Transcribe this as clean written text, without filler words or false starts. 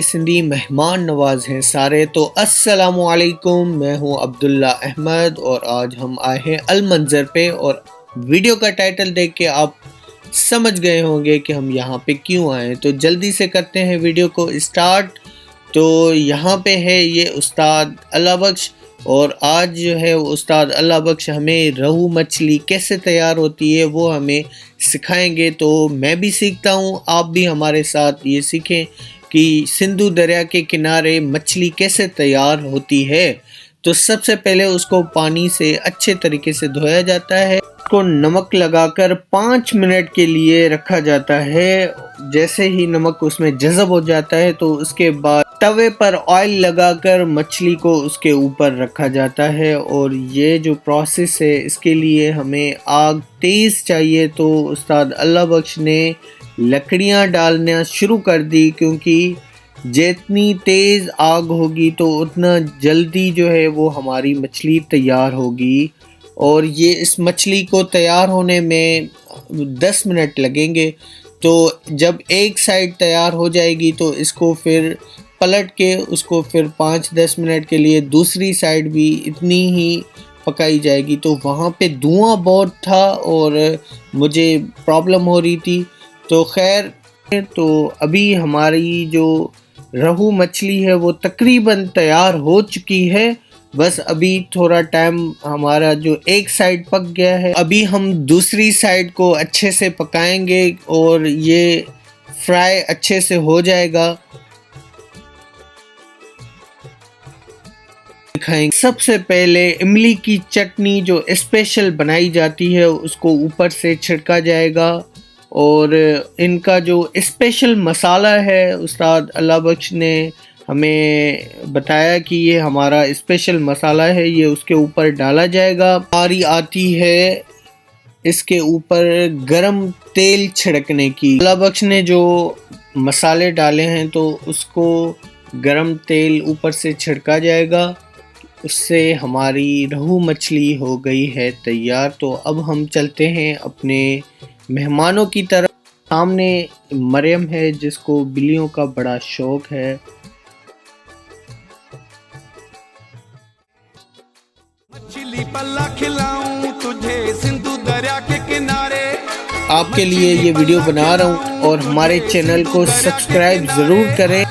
सिंधी मेहमान नवाज हैं सारे। तो अस्सलामु अलैकुम, मैं हूं अब्दुल्ला अहमद और आज हम आए हैं अल मंज़र पे। और वीडियो का टाइटल देख के आप समझ गए होंगे कि हम यहाँ पे क्यों आए। तो जल्दी से करते हैं वीडियो को स्टार्ट। तो यहाँ पे है ये उस्ताद अल्लाह बख्श, और आज जो है उस्ताद अल्लाह बख्श हमें रहू मछली कैसे तैयार होती है वो हमें सिखाएंगे। तो मैं भी सीखता हूँ, आप भी हमारे साथ ये सीखें कि सिंधु दरिया के किनारे मछली कैसे तैयार होती है। तो सबसे पहले उसको पानी से अच्छे तरीके से धोया जाता है, उसको नमक लगाकर 5 मिनट के लिए रखा जाता है। जैसे ही नमक उसमें जज़ब हो जाता है तो उसके बाद तवे पर ऑयल लगाकर मछली को उसके ऊपर रखा जाता है। और ये जो प्रोसेस है इसके लिए हमें आग तेज़ चाहिए। तो उस्ताद अल्लाह बख्श ने लकड़ियाँ डालना शुरू कर दी, क्योंकि जितनी तेज़ आग होगी तो उतना जल्दी जो है वो हमारी मछली तैयार होगी। और ये इस मछली को तैयार होने में 10 मिनट लगेंगे। तो जब एक साइड तैयार हो जाएगी तो इसको फिर पलट के उसको फिर 5-10 मिनट के लिए दूसरी साइड भी इतनी ही पकाई जाएगी। तो वहाँ पे धुआं बहुत था और मुझे प्रॉब्लम हो रही थी। तो खैर, तो अभी हमारी जो रहू मछली है वो तकरीबन तैयार हो चुकी है। बस अभी थोड़ा टाइम हमारा जो एक साइड पक गया है, अभी हम दूसरी साइड को अच्छे से पकाएंगे और ये फ्राई अच्छे से हो जाएगा। दिखाएंगे। सबसे पहले इमली की चटनी जो स्पेशल बनाई जाती है उसको ऊपर से छिड़का जाएगा। और इनका जो स्पेशल मसाला है उस्ताद अल्लाह बख्श ने हमें बताया कि ये हमारा स्पेशल मसाला है, ये उसके ऊपर डाला जाएगा। बारी आती है इसके ऊपर गरम तेल छिड़कने की। अल्लाह बख्श ने जो मसाले डाले हैं तो उसको गरम तेल ऊपर से छिड़का जाएगा। उससे हमारी रहू मछली हो गई है तैयार। तो अब हम चलते हैं अपने मेहमानों की तरफ। सामने मरियम है जिसको बिल्लियों का बड़ा शौक है। मछली पल्ला खिलाऊं तुझे सिंधु दरिया के किनारे। आपके लिए ये वीडियो बना रहा हूँ और हमारे चैनल को सब्सक्राइब ज़रूर करें।